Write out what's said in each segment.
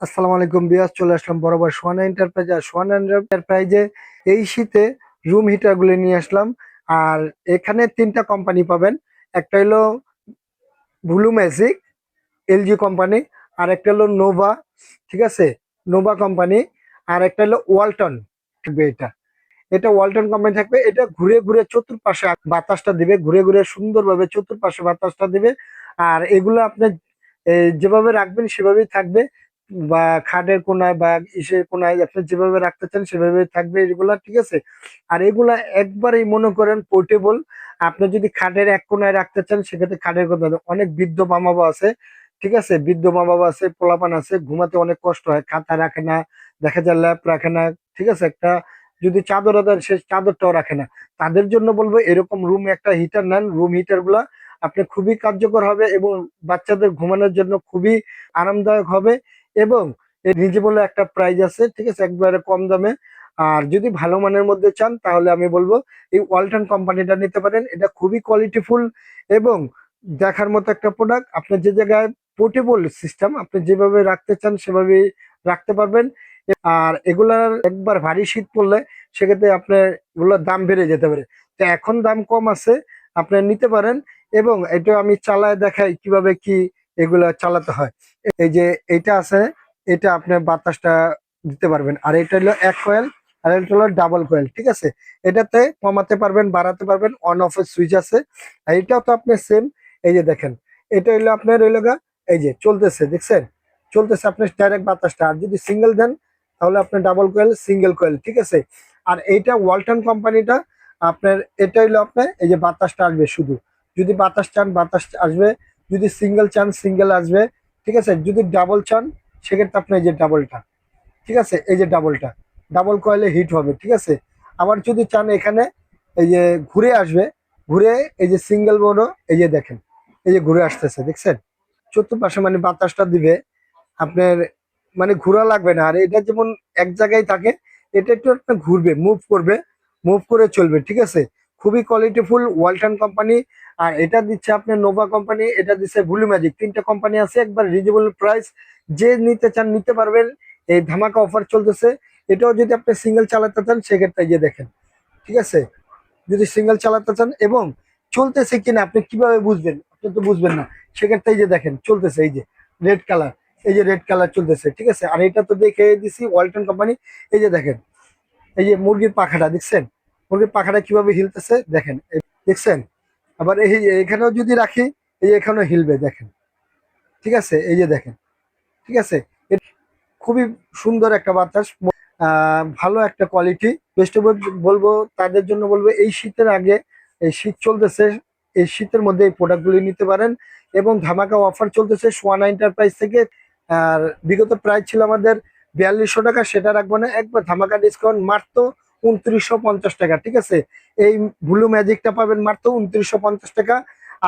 আসসালামু আলাইকুম বিয়াস, চলে আসলাম বরাবর সোহানা এন্টারপ্রাইজ। আর সোহানা এন্টারপ্রাইজে এই শীতে রুম হিটার গুলো নিয়ে আসলাম। আর এখানে তিনটা কোম্পানি পাবেন। একটা হলো ব্লু ম্যাজিক, এলজি কোম্পানি। আর একটা হলো নোভা, ঠিক আছে, নোভা কোম্পানি। আর একটা হলো ওয়ালটন থাকবে। এটা এটা ওয়ালটন কোম্পানি থাকবে। এটা ঘুরে ঘুরে চতুর্পাশে বাতাসটা দিবে, ঘুরে ঘুরে সুন্দরভাবে চতুর্পাশে বাতাসটা দিবে। আর এগুলো আপনি যেভাবে রাখবেন সেভাবেই থাকবে, বা খাটের কোনায় বা ইসের কোনায় আপনি যেভাবে রাখতে চান সেভাবে থাকবে এগুলা, ঠিক আছে। আর এগুলা একবারেই মনে করেন পোর্টেবল। আপনি যদি খাটের এক কোনায় রাখতে চান সেক্ষেত্রে খাটের কোনায়, অনেক বৃদ্ধ মা বাবা আছে, ঠিক আছে, বৃদ্ধ মা বাবা আছে, পোলাপান আছে, ঘুমাতে অনেক কষ্ট হয়, খাতা রাখে না, দেখা যায় ল্যাপ রাখে না, ঠিক আছে, একটা যদি চাদর দেন সে চাদরটাও রাখে না। তাদের জন্য বলবো এরকম রুম একটা হিটার নেন। রুম হিটার গুলা আপনি খুবই কার্যকর হবে এবং বাচ্চাদের ঘুমানোর জন্য খুবই আরামদায়ক হবে। এবং এর রিজনেবল একটা প্রাইস আছে, ঠিক আছে, একবারে কম দামে। আর যদি ভালো মানের মধ্যে চান তাহলে আমি বলবো এই ওয়ালটন কোম্পানিটা নিতে পারেন। এটা খুবই কোয়ালিটিফুল এবং দেখার মতো একটা প্রোডাক্ট। আপনার যে জায়গায় পোর্টেবল সিস্টেম, আপনি যেভাবে রাখতে চান সেভাবে রাখতে পারবেন। আর এগুলার একবার ভারী শীত পড়লে সেক্ষেত্রে আপনার এগুলোর দাম বেড়ে যেতে পারে। তো এখন দাম কম আছে, আপনার নিতে পারেন। এবং এটা আমি চালায় দেখাই কিভাবে কি এগুলা চালাতে হয়। এই যে এইটা আছে, এটা আপনার বাতাসটা দিতে পারবেন। আর এটা হলো এক কয়েল, আর এটা হলো ডাবল কয়েল, ঠিক আছে। এটাতে কমাতে পারবেন, বাড়াতে পারবেন, অন অফ এর সুইচ আছে। আর এটাও তো আপনার সেম। এই যে দেখেন, এটা হলো আপনার হইলো গা, এই যে চলতেছে, দেখছেন, চলতেছে আপনার ডাইরেক্ট বাতাসটা। আর যদি সিঙ্গেল দেন তাহলে আপনার ডাবল কয়েল, সিঙ্গেল কয়েল, ঠিক আছে। আর এইটা ওয়ালটন কোম্পানিটা আপনার, এটা হইলো আপনার এই যে বাতাসটা আসবে শুধু, যদি বাতাস চান বাতাস আসবে, যদি সিঙ্গেল চান সিঙ্গেল আসবে, ঠিক আছে। যদি ডাবল চান সেক্ষেত্রে আপনার এই যে ডাবলটা, ঠিক আছে, এই যে ডাবলটা, ডাবল কয়েলে হিট হবে, ঠিক আছে। আবার যদি চান এখানে এই যে ঘুরে আসবে, ঘুরে এই যে সিঙ্গেল বড়, এই যে দেখেন, এই যে ঘুরে আসতেছে, দেখছেন, চতুর্পাশে মানে বাতাসটা দিবে আপনার, মানে ঘোরা লাগবে না। আর এটা যেমন এক জায়গায় থাকে, এটা একটু আপনার ঘুরবে, মুভ করবে, মুভ করে চলবে, ঠিক আছে। খুবই কোয়ালিটিফুল ওয়ালটন কোম্পানি। আর এটা দিচ্ছে আপনার নোভা কোম্পানি, এটা দিচ্ছে ব্লু ম্যাজিক। তিনটা কোম্পানি আছে, একবার রিজনেবল প্রাইস। যে নিতে চান নিতে পারবেন, এই ধামাকা অফার চলতেছে। এটাও যদি আপনি সিঙ্গেল চালাতে চান সেক্ষেত্রে এই যে দেখেন, ঠিক আছে, যদি সিঙ্গেল চালাতে চান এবং চলতেছে কিনা আপনি কিভাবে বুঝবেন, আপনি তো বুঝবেন না। সেক্ষেত্রে এই যে দেখেন চলতেছে, এই যে রেড কালার, এই যে রেড কালার চলতেছে, ঠিক আছে। আর এটা তো দেখে দিছি ওয়ালটন কোম্পানি। এই যে দেখেন, এই যে মুরগির পাখাটা দেখছেন, মুরগির পাখাটা কিভাবে হিলতেছে দেখেন, দেখছেন। আবার এই এখানেও যদি রাখি, এই যে এখানেও হিলবে, দেখেন, ঠিক আছে, এই যে দেখেন, ঠিক আছে। খুবই সুন্দর একটা বাতাস, ভালো একটা কোয়ালিটি, বেস্ট বলবো। তাদের জন্য বলবো এই শীতের আগে, এই শীত চলতেছে, এই শীতের মধ্যে এই প্রোডাক্টগুলি নিতে পারেন। এবং ধামাকা অফার চলতেছে সোয়ানা এন্টারপ্রাইজ থেকে। আর বিগত প্রাইস ছিল আমাদের 4200 টাকা, সেটা রাখবো না, একবার ধামাকা ডিসকাউন্ট মাত্র 2950 টাকা, ঠিক আছে। এই ব্লু ম্যাজিকটা পাবেন মাত্র 2950 টাকা।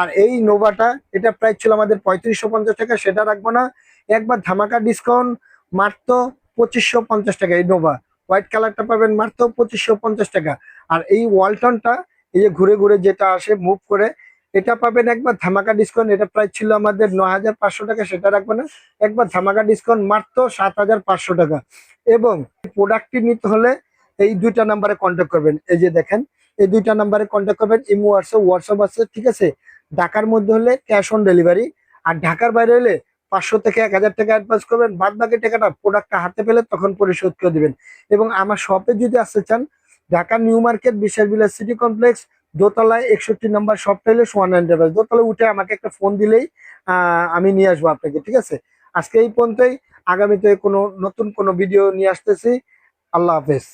আর এই নোভাটা, এটা প্রাইস ছিল আমাদের 3550 টাকা, সেটা রাখবো না, একবার ধামাকা ডিসকাউন্ট মাত্র 2550 টাকা। এই নোভা হোয়াইট কালারটা পাবেন মাত্র 2550 টাকা। আর এই ওয়ালটনটা, এই যে ঘুরে ঘুরে যেটা আসে মুভ করে, এটা পাবেন একবার ধামাকা ডিসকাউন্ট। এটা প্রাইস ছিল আমাদের 9500 টাকা, সেটা রাখবে না, একবার ধামাকা ডিসকাউন্ট মাত্র 7500 টাকা। এবং প্রোডাক্টটি নিতে হলে এই দুইটা নাম্বারে কন্ট্যাক্ট করবেন। এই যে দেখেন, এই দুইটা নাম্বারে কন্ট্যাক্ট করবেন। ইমো হোয়াটসঅ্যাপ আছে, ঠিক আছে। ঢাকার মধ্যে হলে ক্যাশ অন ডেলিভারি, আর ঢাকার বাইরে হলে 500 থেকে 1000 টাকা অ্যাডভান্স করবেন, বাদ বাকি টাকাটা প্রোডাক্টটা হাতে পেলে তখন পরিশোধ করে দিবেন। এবং আমার শপে যদি আসতে চান, ঢাকা নিউ মার্কেট বিশাল বিলাস সিটি কমপ্লেক্স, দোতলায় 61 নম্বর শপটা হলে সোয়ান এন্টারপ্রাইজ। দোতলায় উঠে আমাকে একটা ফোন দিলেই আমি নিয়ে আসবো আপনাকে, ঠিক আছে। আজকে এই পর্যন্তই। আগামীতে কোনো নতুন কোনো ভিডিও নিয়ে আসতেছি। আল্লাহ হাফেজ।